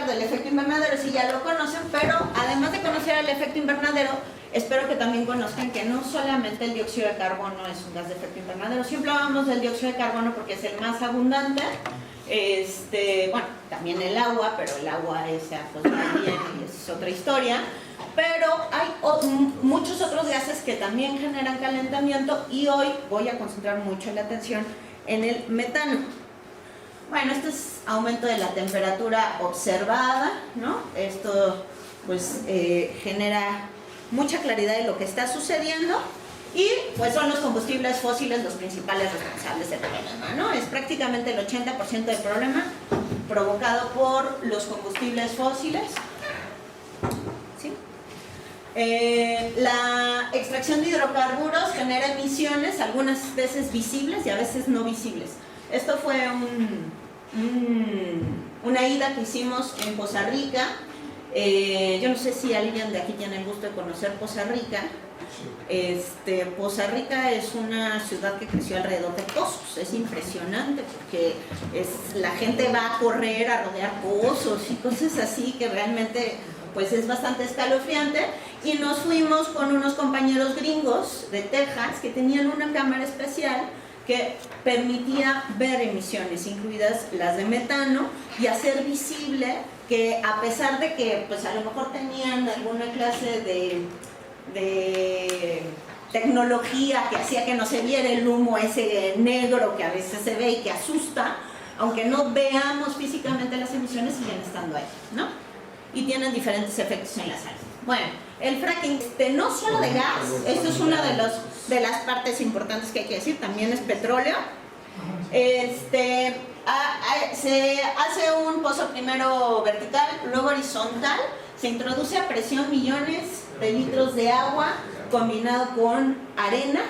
del efecto invernadero, si ya lo conocen, pero además de conocer el efecto invernadero, espero que también conozcan que no solamente el dióxido de carbono es un gas de efecto invernadero. Siempre hablamos del dióxido de carbono porque es el más abundante. Bueno, también el agua, pero el agua esa pues va bien y es otra historia. Pero hay muchos otros gases que también generan calentamiento y hoy voy a concentrar mucho la atención en el metano. Bueno, esto es aumento de la temperatura observada, ¿no? Esto pues genera mucha claridad de lo que está sucediendo y pues son los combustibles fósiles los principales responsables del problema, ¿no? Es prácticamente el 80% del problema provocado por los combustibles fósiles. ¿Sí? La extracción de hidrocarburos genera emisiones, algunas veces visibles y a veces no visibles. Esto fue una ida que hicimos en Poza Rica. Yo no sé si alguien de aquí tiene el gusto de conocer Poza Rica. Poza Rica es una ciudad que creció alrededor de pozos. Es impresionante porque la gente va a correr, a rodear pozos y cosas así que realmente pues es bastante escalofriante. Y nos fuimos con unos compañeros gringos de Texas que tenían una cámara especial que permitía ver emisiones, incluidas las de metano, y hacer visible que a pesar de que pues a lo mejor tenían alguna clase de tecnología que hacía que no se viera el humo ese negro que a veces se ve y que asusta, aunque no veamos físicamente las emisiones, siguen estando ahí, ¿no? Y tienen diferentes efectos en la salud. Bueno, el fracking, no solo de gas, esto es una de las partes importantes que hay que decir, también es petróleo. Se hace un pozo primero vertical, luego horizontal, se introduce a presión millones de litros de agua combinado con arena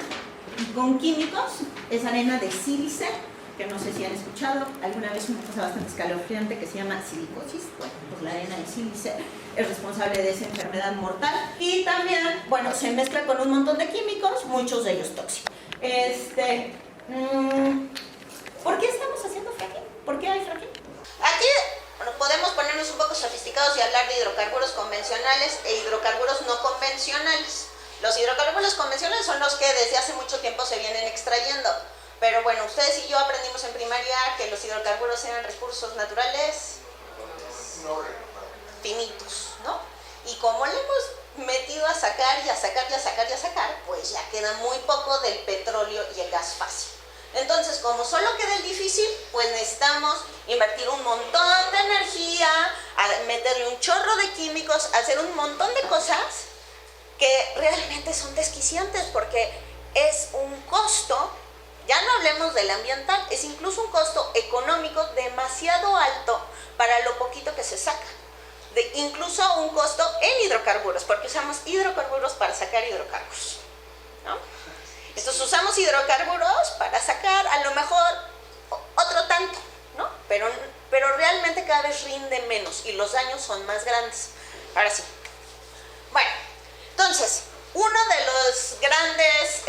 y con químicos. Es arena de sílice, que no sé si han escuchado alguna vez una cosa bastante escalofriante que se llama silicosis. Bueno, pues la arena de sílice es responsable de esa enfermedad mortal. Y también, bueno, se mezcla con un montón de químicos, muchos de ellos tóxicos. ¿Por qué estamos haciendo fracking? ¿Por qué hay fracking? Aquí bueno, podemos ponernos un poco sofisticados y hablar de hidrocarburos convencionales e hidrocarburos no convencionales. Los hidrocarburos convencionales son los que desde hace mucho tiempo se vienen extrayendo. Pero bueno, ustedes y yo aprendimos en primaria que los hidrocarburos eran recursos naturales finitos, ¿no? Y como le hemos metido a sacar y a sacar y a sacar y a sacar, pues ya queda muy poco del petróleo y el gas fácil. Entonces, como solo queda el difícil, pues necesitamos invertir un montón de energía, meterle un chorro de químicos, hacer un montón de cosas que realmente son desquiciantes porque es un costo. Ya no hablemos del ambiental, es incluso un costo económico demasiado alto para lo poquito que se saca. Incluso un costo en hidrocarburos, porque usamos hidrocarburos para sacar hidrocarburos, ¿no? Entonces usamos hidrocarburos para sacar a lo mejor otro tanto, ¿no? Pero realmente cada vez rinde menos y los daños son más grandes. Ahora sí. Bueno, entonces, uno de los grandes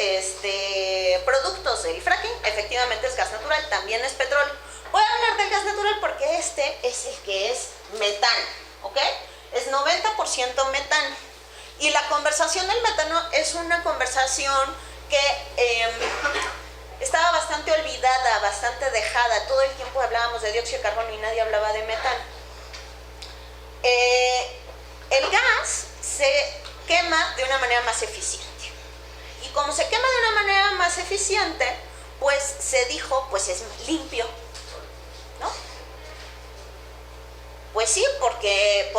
productos del fracking efectivamente es gas natural, también es petróleo. Voy a hablar del gas natural porque este es el que es metano, ¿ok? Es 90% metano. Y la conversación del metano es una conversación que estaba bastante olvidada, bastante dejada. Todo el tiempo hablábamos de dióxido de carbono y nadie hablaba de metano. El gas se quema de una manera más eficiente. Y como se quema de una manera más eficiente, pues se dijo, pues es limpio, ¿no? Pues sí, porque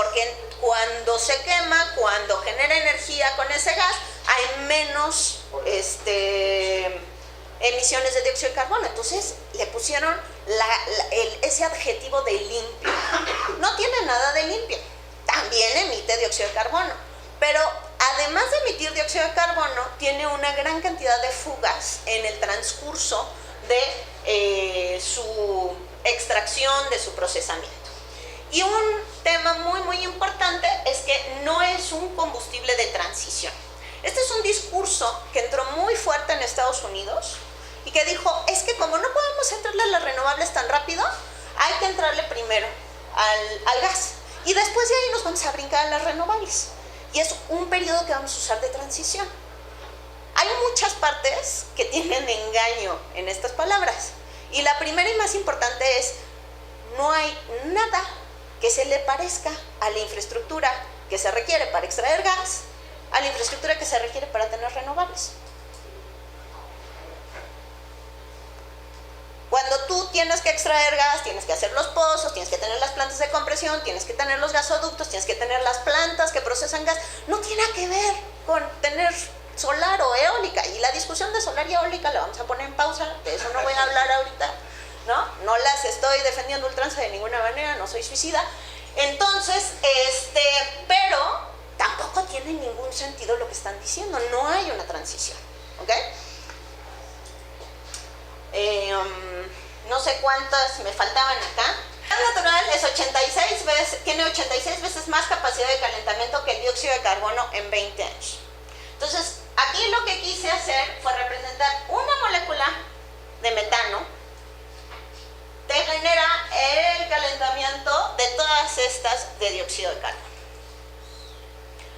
cuando se quema, cuando genera energía con ese gas, hay menos emisiones de dióxido de carbono. Entonces le pusieron ese adjetivo de limpio. No tiene nada de limpio, también emite dióxido de carbono, pero además de emitir dióxido de carbono, tiene una gran cantidad de fugas en el transcurso de su extracción, de su procesamiento. Y un tema muy importante es que no es un combustible de transición. Este es un discurso que entró muy fuerte en Estados Unidos y que dijo, es que como no podemos entrarle a las renovables tan rápido, hay que entrarle primero al gas. Y después de ahí nos vamos a brincar a las renovables. Y es un periodo que vamos a usar de transición. Hay muchas partes que tienen engaño en estas palabras. Y la primera y más importante es, no hay nada que se le parezca a la infraestructura que se requiere para extraer gas, a la infraestructura que se requiere para tener renovables. Cuando tú tienes que extraer gas, tienes que hacer los pozos, tienes que tener las plantas de compresión, tienes que tener los gasoductos, tienes que tener las plantas que procesan gas. No tiene que ver con tener solar o eólica. Y la discusión de solar y eólica la vamos a poner en pausa, de eso no voy a hablar ahorita, ¿no? No las estoy defendiendo ultranza de ninguna manera, no soy suicida. Entonces, pero tampoco tiene ningún sentido lo que están diciendo, no hay una transición, ¿ok? No sé cuántas me faltaban acá. El gas natural es 86 veces, tiene 86 veces más capacidad de calentamiento que el dióxido de carbono en 20 años. Entonces, aquí lo que quise hacer fue representar una molécula de metano que genera el calentamiento de todas estas de dióxido de carbono.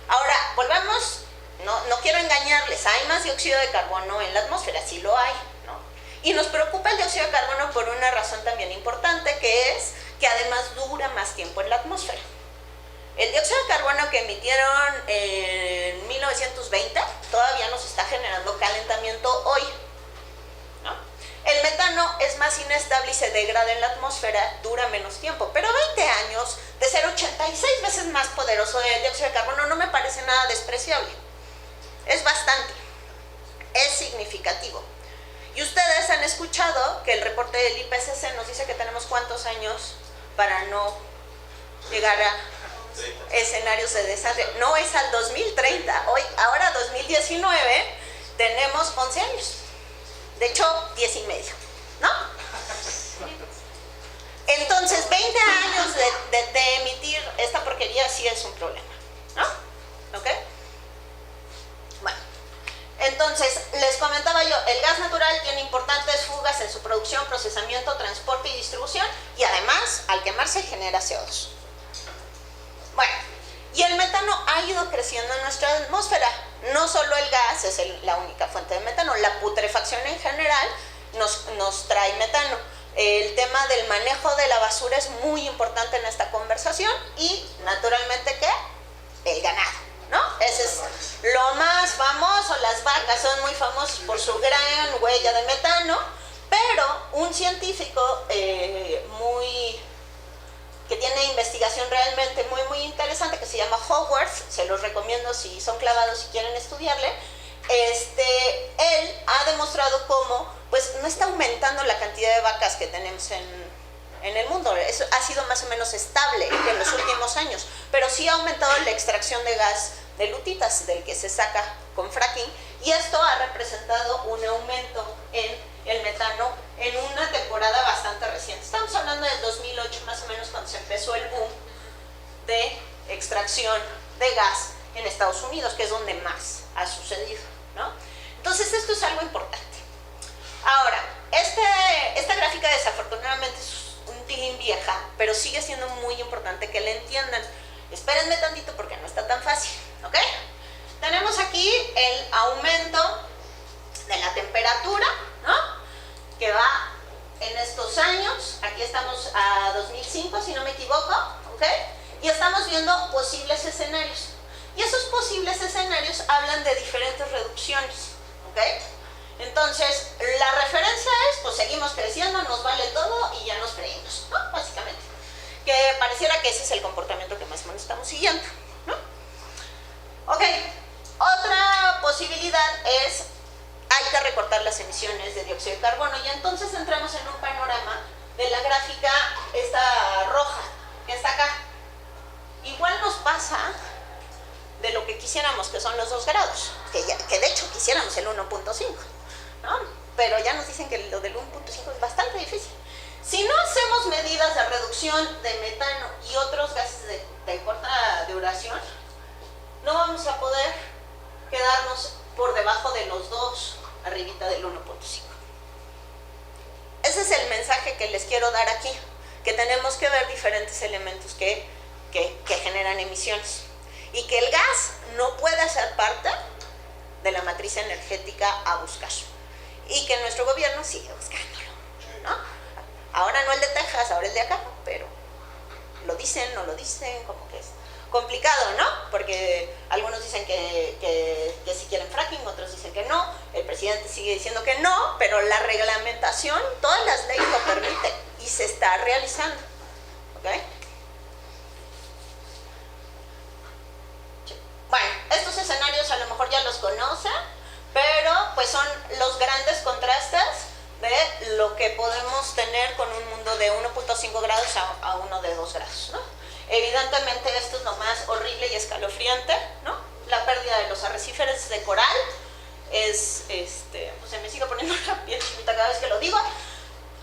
Ahora, volvamos, no quiero engañarles, hay más dióxido de carbono en la atmósfera, sí lo hay, ¿no? Y nos preocupa el dióxido de carbono por una razón también importante, que es que además dura más tiempo en la atmósfera. El dióxido de carbono que emitieron en 1920 todavía nos está generando calentamiento hoy, ¿no? El metano es más inestable y se degrada en la atmósfera, dura menos tiempo, pero 20 años de ser 86 veces más poderoso del dióxido de carbono no me parece nada despreciable. Es bastante, es significativo. Y ustedes han escuchado que el reporte del IPCC nos dice que tenemos cuántos años para no llegar a escenarios de desastre. No es al 2030, ahora 2019 tenemos 11 años. De hecho, 10 y medio, ¿no? Entonces, 20 años de emitir esta porquería sí es un problema, ¿no? ¿Ok? Bueno, entonces, les comentaba yo, el gas natural tiene importantes fugas en su producción, procesamiento, transporte y distribución, y además, al quemarse, genera CO2. Bueno, y el metano ha ido creciendo en nuestra atmósfera. No solo el gas es la única fuente de metano, la putrefacción en general nos trae metano. El tema del manejo de la basura es muy importante en esta conversación y, naturalmente, ¿qué? El ganado, ¿no? Ese es lo más famoso. Las vacas son muy famosas por su gran huella de metano, pero un científico que tiene investigación realmente muy interesante, que se llama Howarth, se los recomiendo si son clavados y quieren estudiarle. Él ha demostrado cómo pues no está aumentando la cantidad de vacas que tenemos en el mundo. Eso ha sido más o menos estable en los últimos años, pero sí ha aumentado la extracción de gas de lutitas, del que se saca con fracking, y esto ha representado un aumento en el metano en una temporada bastante reciente. Estamos hablando del 2008 más o menos, cuando se empezó el boom de extracción de gas en Estados Unidos, que es donde más ha sucedido, ¿no? Entonces esto es algo importante. Ahora, esta gráfica desafortunadamente es un tilín vieja, pero sigue siendo muy importante que la entiendan. Espérenme tantito porque no está tan fácil, ¿ok? Tenemos aquí el aumento de la temperatura, ¿no? Que va en estos años. Aquí estamos a 2005, si no me equivoco, ¿ok? Y estamos viendo posibles escenarios. Y esos posibles escenarios hablan de diferentes reducciones, ¿ok? Entonces, la referencia es, pues seguimos creciendo, nos vale todo y ya nos freímos, ¿no? Básicamente. Que pareciera que ese es el comportamiento que más o menos estamos siguiendo, ¿no? Ok, otra posibilidad es, hay que recortar las emisiones de dióxido de carbono, y entonces entramos en un panorama de la gráfica esta roja, que está acá. Igual nos pasa de lo que quisiéramos, que son los 2 grados, que de hecho quisiéramos el 1.5, ¿no? Pero ya nos dicen que lo del 1.5 es bastante difícil. Si no hacemos medidas de reducción de metano y otros gases de corta duración, no vamos a poder quedarnos por debajo de los 2, arribita del 1.5. Ese es el mensaje que les quiero dar aquí, que tenemos que ver diferentes elementos que que generan emisiones. Y que el gas no puede ser parte de la matriz energética a buscar. Y que nuestro gobierno sigue buscándolo, ¿no? Ahora no el de Texas, ahora el de acá, pero lo dicen, no lo dicen, como que es complicado, ¿no? Porque algunos dicen que sí quieren fracking, otros dicen que no, el presidente sigue diciendo que no, pero la reglamentación, todas las leyes lo permiten y se está realizando, ¿ok? Bueno, estos escenarios a lo mejor ya los conocen, pero pues son los grandes contrastes de lo que podemos tener con un mundo de 1.5 grados a uno de 2 grados, ¿no? Evidentemente esto es lo más horrible y escalofriante, ¿no? La pérdida de los arrecifes de coral es, pues se me sigue poniendo la piel chiquita cada vez que lo digo.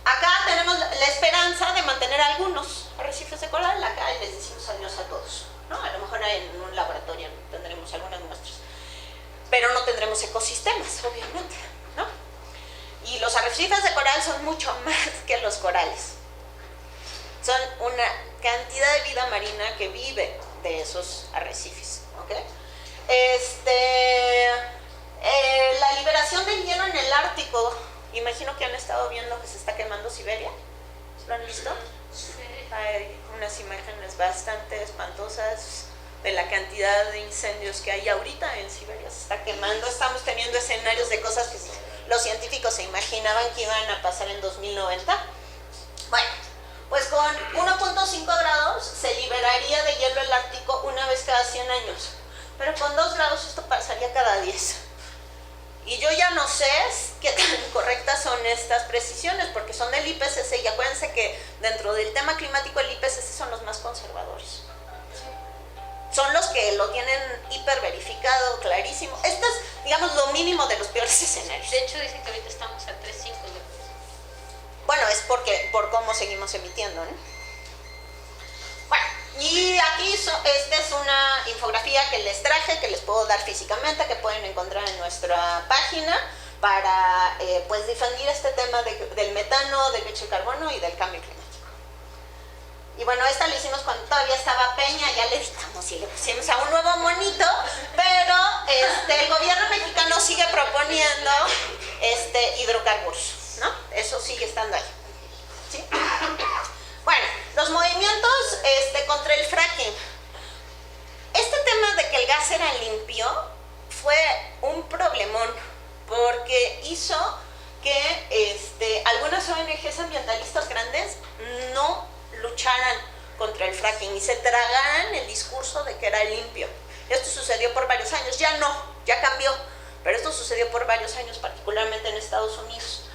Acá tenemos la esperanza de mantener algunos arrecifes de coral acá y les decimos adiós a todos, ¿no? A lo mejor en un laboratorio tendremos algunas muestras, pero no tendremos ecosistemas, obviamente, ¿no? Y los arrecifes de coral son mucho más que los corales. Son una cantidad de vida marina que vive de esos arrecifes, ¿ok? La liberación del hielo en el Ártico, imagino que han estado viendo que se está quemando Siberia. ¿Lo han visto? Sí. Hay unas imágenes bastante espantosas de la cantidad de incendios que hay ahorita en Siberia. Se está quemando, estamos teniendo escenarios de cosas que los científicos se imaginaban que iban a pasar en 2090. Bueno, pues con 1.5 grados se liberaría de hielo el Ártico una vez cada 100 años, pero con 2 grados esto pasaría cada 10. Y yo ya no sé qué tan correctas son estas precisiones, porque son del IPCC, y acuérdense que dentro del tema climático el IPCC son los más conservadores. Son los que lo tienen hiper verificado, clarísimo. Esto es, digamos, lo mínimo de los peores escenarios. De hecho, dicen que ahorita estamos a 3.5. Bueno, es por cómo seguimos emitiendo, ¿no? Bueno, y aquí esta es una infografía que les traje, que les puedo dar físicamente, que pueden encontrar en nuestra página para pues difundir este tema del metano, del dióxido de carbono y del cambio climático. Y bueno, esta la hicimos cuando todavía estaba Peña, ya le editamos y le pusimos a un nuevo monito, pero el gobierno mexicano sigue proponiendo hidrocarburos, ¿no? Eso sigue estando ahí, ¿sí? Bueno, los movimientos contra el fracking. Este tema de que el gas era limpio fue un problemón, porque hizo que algunas ONGs ambientalistas grandes no lucharan contra el fracking y se tragaran el discurso de que era limpio. Esto sucedió por varios años, ya no, ya cambió, pero esto sucedió por varios años, particularmente en Estados Unidos.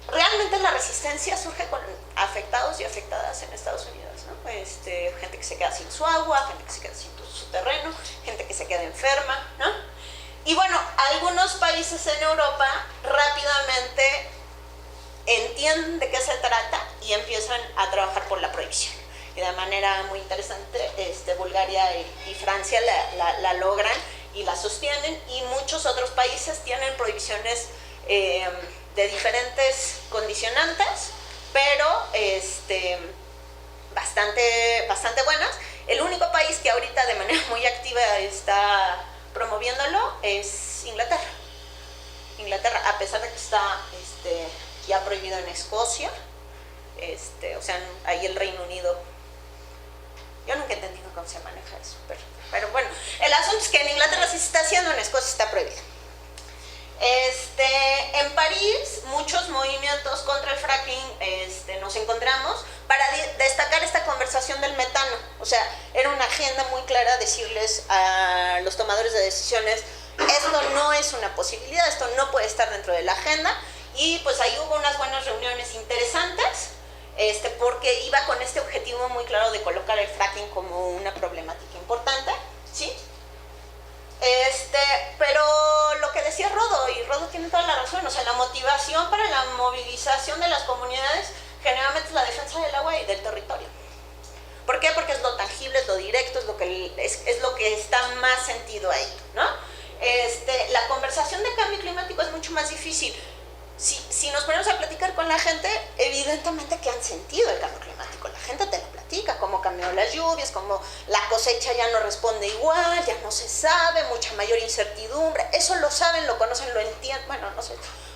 Realmente la resistencia surge con afectados y afectadas en Estados Unidos, ¿no? Gente que se queda sin su agua, gente que se queda sin su terreno, gente que se queda enferma, ¿no? Y bueno, algunos países en Europa rápidamente entienden de qué se trata y empiezan a trabajar por la prohibición. Y de manera muy interesante, Bulgaria y Francia la logran y la sostienen, y muchos otros países tienen prohibiciones de diferentes condicionantes, pero bastante buenas. El único país que ahorita de manera muy activa está promoviéndolo es Inglaterra. Inglaterra, a pesar de que está ya prohibido en Escocia, o sea, ahí el Reino Unido. Yo nunca he entendido cómo se maneja eso, pero bueno, el asunto es que en Inglaterra sí se está haciendo, en Escocia está prohibido. En París, muchos movimientos contra el fracking nos encontramos para destacar esta conversación del metano. O sea, era una agenda muy clara decirles a los tomadores de decisiones, esto no es una posibilidad, esto no puede estar dentro de la agenda. Y pues ahí hubo unas buenas reuniones interesantes, porque iba con este objetivo muy claro de colocar el fracking como una problemática importante, ¿sí? Pero lo que decía Rodo, y Rodo tiene toda la razón, o sea, la motivación para la movilización de las comunidades generalmente es la defensa del agua y del territorio. ¿Por qué? Porque es lo tangible, es lo directo, es lo que está más sentido ahí, ¿no? La conversación de cambio climático es mucho más difícil. Si nos ponemos a platicar con la gente, evidentemente que han sentido el cambio climático, la gente te lo platica. critica, cómo cambiaron las lluvias, cómo la cosecha ya no responde igual, ya no se sabe, mucha mayor incertidumbre. Eso lo saben, lo conocen, lo entienden, bueno, no sé.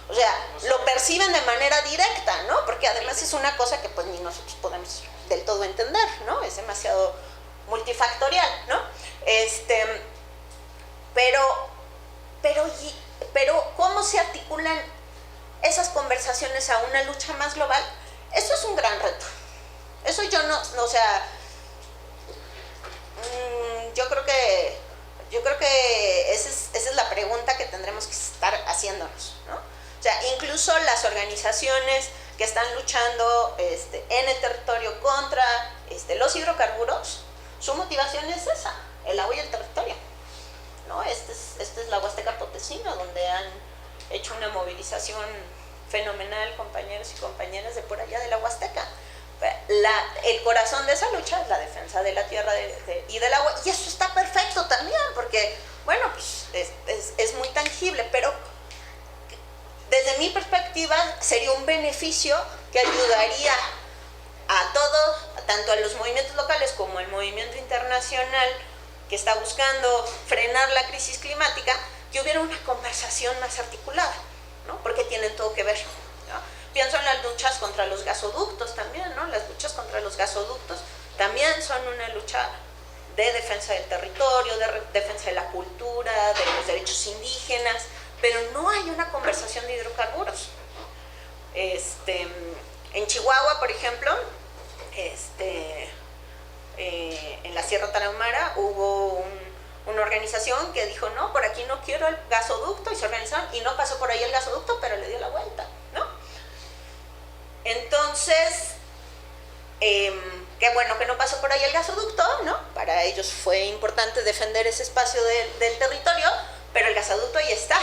O sea, lo perciben de manera directa, ¿no? Porque además es una cosa que pues ni nosotros podemos del todo entender, ¿no? Es demasiado multifactorial, ¿no? Pero ¿cómo se articulan esas conversaciones a una lucha más global? Eso es un gran reto. Eso yo no, o sea, yo creo que esa es la pregunta que tendremos que estar haciéndonos, ¿no? O sea, incluso las organizaciones que están luchando en el territorio contra los hidrocarburos, su motivación es esa, el agua y el territorio, ¿no? Esta es la Huasteca Potosina, donde han hecho una movilización fenomenal, compañeros y compañeras de por allá de la Huasteca. El corazón de esa lucha es la defensa de la tierra y del agua, y eso está perfecto también, porque, bueno, pues es muy tangible, pero desde mi perspectiva sería un beneficio que ayudaría a todos, tanto a los movimientos locales como al movimiento internacional que está buscando frenar la crisis climática, que hubiera una conversación más articulada, ¿no? Porque tienen todo que ver, ¿no? Pienso en las luchas contra los gasoductos también, ¿no? Las luchas contra los gasoductos también son una lucha de defensa del territorio, de defensa de la cultura, de los derechos indígenas, pero no hay una conversación de hidrocarburos. En Chihuahua, por ejemplo, en la Sierra Tarahumara hubo una organización que dijo, no, por aquí no quiero el gasoducto, y se organizaron, y no pasó por ahí el gasoducto, pero le dio la vuelta, ¿no? Entonces, qué bueno que no pasó por ahí el gasoducto, ¿no? Para ellos fue importante defender ese espacio del territorio, pero el gasoducto ahí está,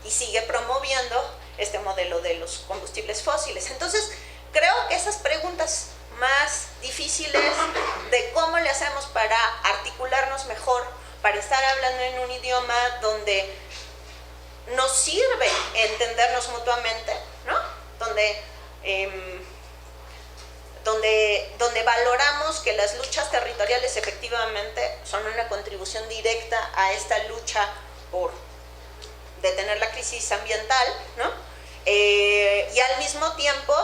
y sigue promoviendo este modelo de los combustibles fósiles. Entonces, creo que esas preguntas más difíciles de cómo le hacemos para articularnos mejor, para estar hablando en un idioma donde nos sirve entendernos mutuamente, ¿no? Donde valoramos que las luchas territoriales efectivamente son una contribución directa a esta lucha por detener la crisis ambiental, ¿no? Y al mismo tiempo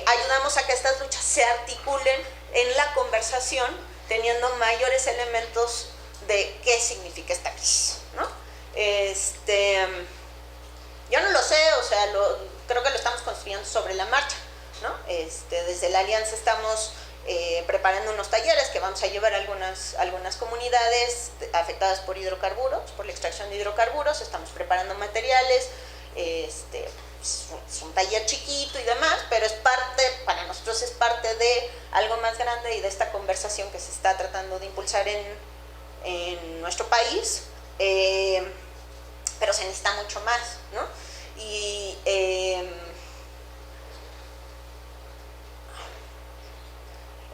ayudamos a que estas luchas se articulen en la conversación, teniendo mayores elementos de qué significa esta crisis, ¿no? Yo no lo sé, o sea, creo que lo estamos construyendo sobre la marcha, ¿no? Desde la Alianza estamos preparando unos talleres que vamos a llevar a algunas comunidades afectadas por hidrocarburos, por la extracción de hidrocarburos. Estamos preparando materiales, es un taller chiquito y demás, pero para nosotros es parte de algo más grande y de esta conversación que se está tratando de impulsar en nuestro país, pero se necesita mucho más, ¿no? Y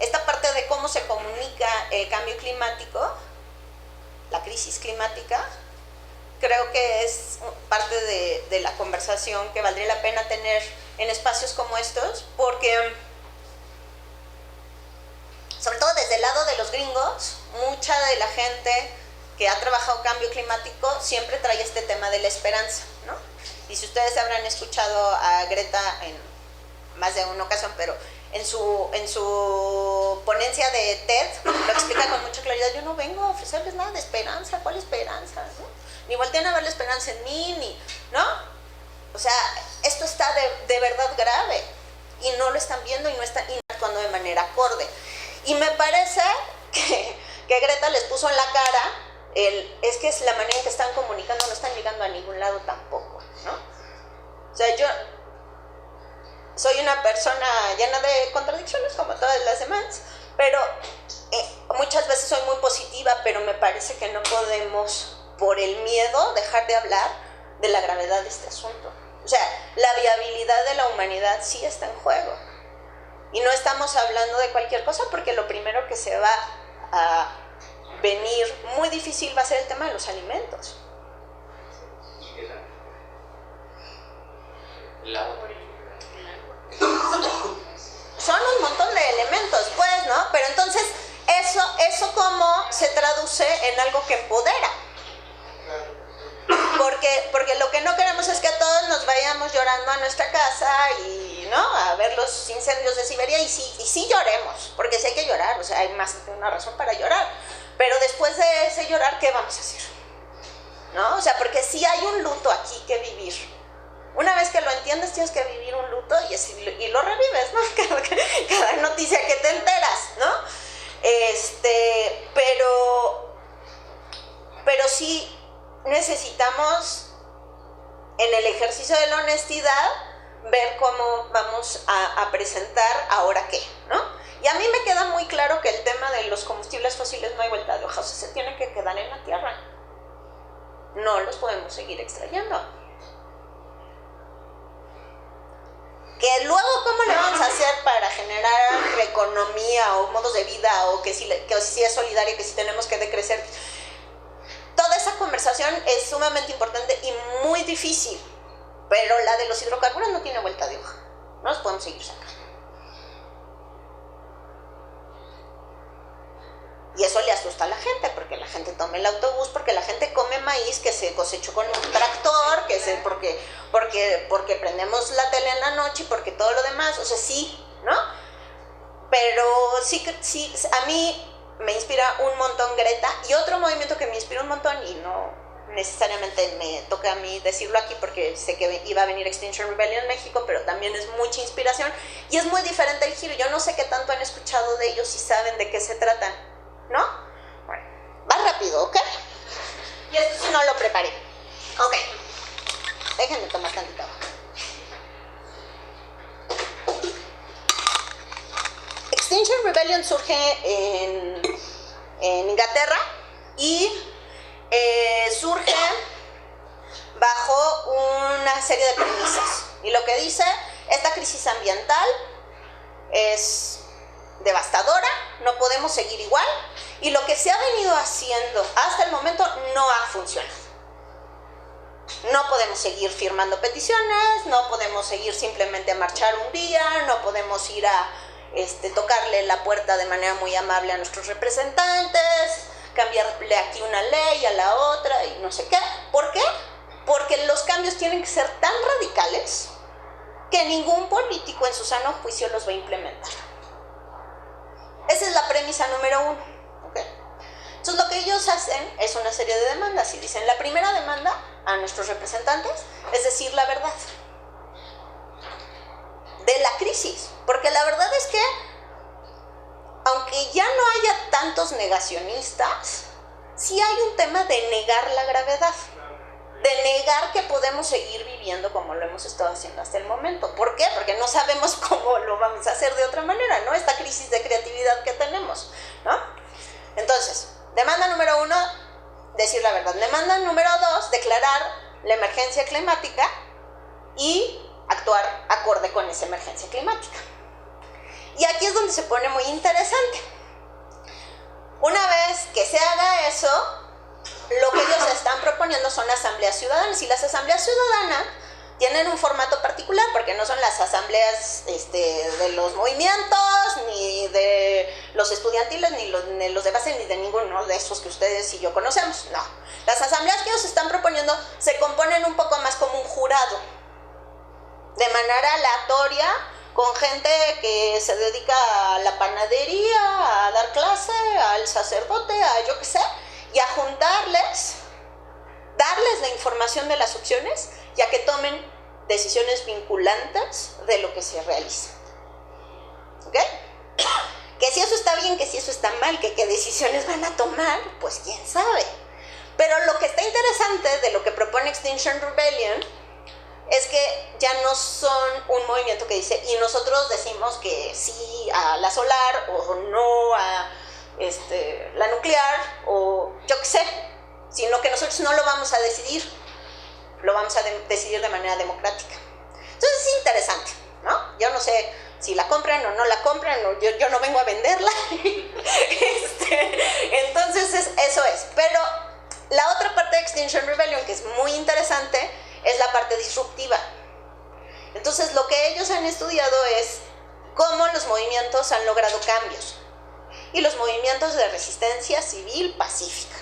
esta parte de cómo se comunica el cambio climático, la crisis climática, creo que es parte de la conversación que valdría la pena tener en espacios como estos, porque sobre todo desde el lado de los gringos, mucha de la gente que ha trabajado cambio climático siempre trae este tema de la esperanza, ¿no? Y si ustedes habrán escuchado a Greta en más de una ocasión, pero en su ponencia de TED lo explica con mucha claridad: yo no vengo a ofrecerles nada de esperanza. ¿Cuál esperanza? ¿No? Ni volteen a ver la esperanza en mí, ¿no? O sea, esto está de verdad grave y no lo están viendo y no están actuando de manera acorde. Y me parece que Greta les puso en la cara es que es la manera en que están comunicando, no están llegando a ningún lado tampoco, ¿no? O sea, yo soy una persona llena de contradicciones como todas las demás, pero muchas veces soy muy positiva, pero me parece que no podemos, por el miedo, dejar de hablar de la gravedad de este asunto. O sea, la viabilidad de la humanidad sí está en juego. Y no estamos hablando de cualquier cosa, porque lo primero que se va a venir muy difícil va a ser el tema de los alimentos. El agua. Son un montón de elementos, pues, ¿no? traduce en algo que empodera. Porque lo que no queremos es que todos nos vayamos llorando a nuestra casa y, ¿no?, a ver los incendios de Siberia y sí lloremos, porque sí hay que llorar, o sea, hay más de una razón para llorar, pero después de ese llorar, ¿qué vamos a hacer? ¿No? O sea, porque sí hay un luto aquí que vivir. Una vez que lo entiendes, tienes que vivir un luto y lo revives, ¿no? Cada noticia que te enteras, ¿no? Pero sí necesitamos, en el ejercicio de la honestidad, ver cómo vamos a presentar ahora qué, ¿no? Y a mí me queda muy claro que el tema de los combustibles fósiles no hay vuelta de hoja, o sea, se tienen que quedar en la tierra. No los podemos seguir extrayendo. Que luego, ¿cómo le vamos a hacer para generar economía o modos de vida, o que si es solidaria, que si tenemos que decrecer? Toda esa conversación es sumamente importante y muy difícil, pero la de los hidrocarburos no tiene vuelta de hoja. No los podemos seguir sacando. Y eso le asusta a la gente, porque la gente toma el autobús, porque la gente come maíz que se cosechó con un tractor, porque prendemos la tele en la noche y porque todo lo demás, o sea, sí, ¿no? Pero sí, a mí me inspira un montón Greta, y otro movimiento que me inspira un montón, y no necesariamente me toca a mí decirlo aquí porque sé que iba a venir Extinction Rebellion en México, pero también es mucha inspiración y es muy diferente el giro. Yo no sé qué tanto han escuchado de ellos y saben de qué se tratan, ¿no? Bueno, va rápido, ¿ok? Y esto sí no lo preparé. Ok, déjenme tomar tantito agua. Extinction Rebellion surge en Inglaterra y surge bajo una serie de premisas. Y lo que dice, esta crisis ambiental es devastadora, no podemos seguir igual, y lo que se ha venido haciendo hasta el momento no ha funcionado. No podemos seguir firmando peticiones, no podemos seguir simplemente a marchar un día, no podemos ir a tocarle la puerta de manera muy amable a nuestros representantes, cambiarle aquí una ley a la otra y no sé qué. ¿Por qué? Porque los cambios tienen que ser tan radicales que ningún político en su sano juicio los va a implementar. Esa es la premisa número 1. ¿Okay? Entonces lo que ellos hacen es una serie de demandas y dicen, la primera demanda a nuestros representantes es decir la verdad de la crisis, porque la verdad es que aunque ya no haya tantos negacionistas, sí hay un tema de negar la gravedad, de negar que podemos seguir viviendo como lo hemos estado haciendo hasta el momento. ¿Por qué? Porque no sabemos cómo lo vamos a hacer de otra manera, ¿no? Esta crisis de creatividad que tenemos, ¿no? Entonces, demanda número 1, decir la verdad. Demanda número 2, declarar la emergencia climática y actuar acorde con esa emergencia climática. Y aquí es donde se pone muy interesante. Una vez que se haga eso, lo que ellos están proponiendo son asambleas ciudadanas, y las asambleas ciudadanas tienen un formato particular, porque no son las asambleas de los movimientos, ni de los estudiantiles, ni los de base, ni de ninguno de esos que ustedes y yo conocemos. No. Las asambleas que ellos están proponiendo se componen un poco más como un jurado, de manera aleatoria, con gente que se dedica a la panadería, a dar clase, al sacerdote, a yo qué sé, y a juntarles, darles la información de las opciones, y a que tomen decisiones vinculantes de lo que se realiza. ¿Ok? Que si eso está bien, que si eso está mal, que qué decisiones van a tomar, pues quién sabe. Pero lo que está interesante de lo que propone Extinction Rebellion es que ya no son un movimiento que dice, y nosotros decimos que sí a la solar, o no a la nuclear, o yo qué sé, sino que nosotros no lo vamos a decidir, lo vamos a decidir de manera democrática. Entonces es interesante, ¿no? Yo no sé si la compran o no la compran, yo no vengo a venderla. Entonces eso es. Pero la otra parte de Extinction Rebellion, que es muy interesante, es la parte disruptiva. Entonces lo que ellos han estudiado es cómo los movimientos han logrado cambios. y los movimientos de resistencia civil pacífica.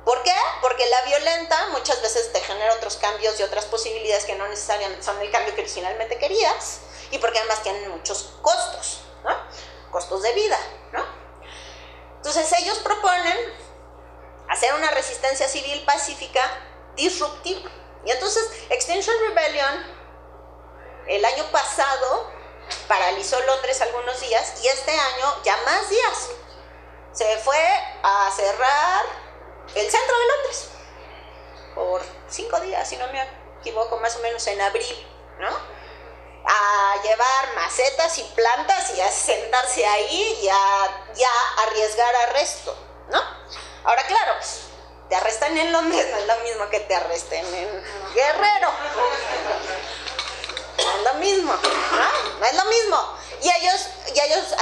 ¿Por qué? Porque la violenta muchas veces te genera otros cambios y otras posibilidades que no necesariamente son el cambio que originalmente querías, y porque además tienen muchos costos, ¿no? Costos de vida, ¿no? Entonces ellos proponen hacer una resistencia civil pacífica disruptiva. Y entonces Extinction Rebellion el año pasado paralizó Londres algunos días, y este año ya más días. Se fue a cerrar el centro de Londres por 5 días, si no me equivoco, más o menos en abril, ¿no? A llevar macetas y plantas y a sentarse ahí y a ya arriesgar arresto, ¿no? Ahora, claro, te arrestan en Londres, no es lo mismo que te arresten en Guerrero. No es lo mismo, ¿no? No es lo mismo. Y ellos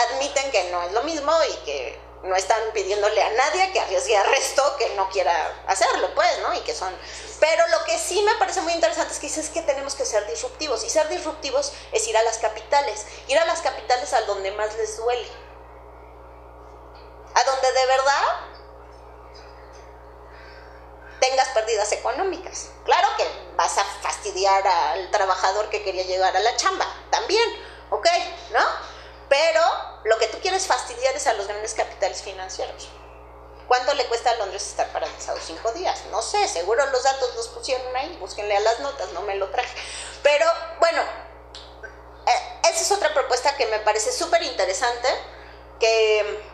admiten que no es lo mismo y que no están pidiéndole a nadie que arriesgue arresto que no quiera hacerlo, pues, ¿no? Y que son... Pero lo que sí me parece muy interesante es que dices que tenemos que ser disruptivos. Y ser disruptivos es ir a las capitales. Ir a las capitales a donde más les duele. A donde de verdad tengas pérdidas económicas. Claro que vas a fastidiar al trabajador que quería llegar a la chamba, también, ¿ok? ¿No? Pero lo que tú quieres fastidiar es a los grandes capitales financieros. ¿Cuánto le cuesta a Londres estar paralizado? 5 días. No sé, seguro los datos los pusieron ahí, búsquenle a las notas, no me lo traje. Pero, bueno, esa es otra propuesta que me parece súper interesante, que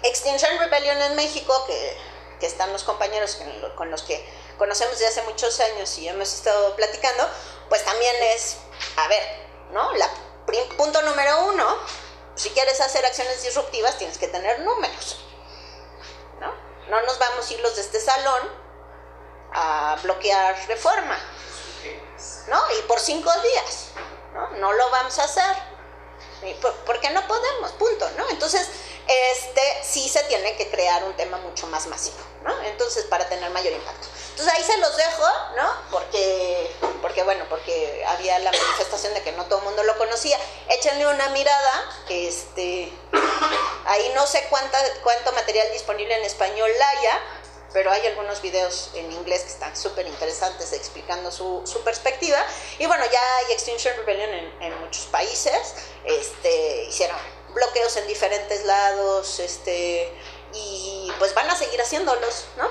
Extinction Rebellion en México, que están los compañeros con los que conocemos desde hace muchos años y hemos estado platicando, pues también es, a ver, ¿no? Punto número 1, si quieres hacer acciones disruptivas tienes que tener números, ¿no? No nos vamos a ir los de este salón a bloquear Reforma, ¿no? Y por 5 días, ¿no? No lo vamos a hacer, porque no podemos, punto, ¿no? Entonces, sí se tiene que crear un tema mucho más masivo, ¿no? Entonces, para tener mayor impacto. Entonces, ahí se los dejo, ¿no? Porque había la manifestación de que no todo el mundo lo conocía. Échenle una mirada, ahí no sé cuánto material disponible en español haya, pero hay algunos videos en inglés que están súper interesantes explicando su perspectiva. Y bueno, ya hay Extinction Rebellion en muchos países, hicieron bloqueos en diferentes lados, y pues van a seguir haciéndolos, ¿no?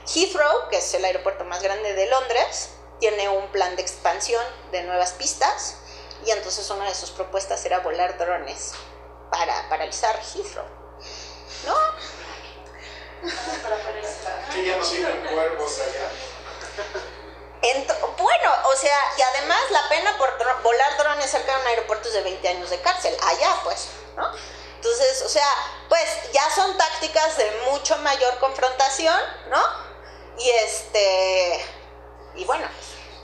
Heathrow, que es el aeropuerto más grande de Londres, tiene un plan de expansión de nuevas pistas, y entonces una de sus propuestas era volar drones para paralizar Heathrow, ¿no? Que ya no tienen cuervos allá. Bueno, o sea, y además la pena por volar drones cerca de un aeropuerto es de 20 años de cárcel, allá pues, ¿no? Entonces, o sea, pues ya son tácticas de mucho mayor confrontación, ¿no? Y bueno,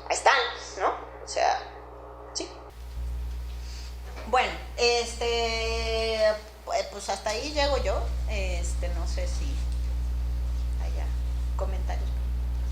ahí están, ¿no? O sea, sí. Bueno, pues hasta ahí llego yo, no sé si haya comentarios.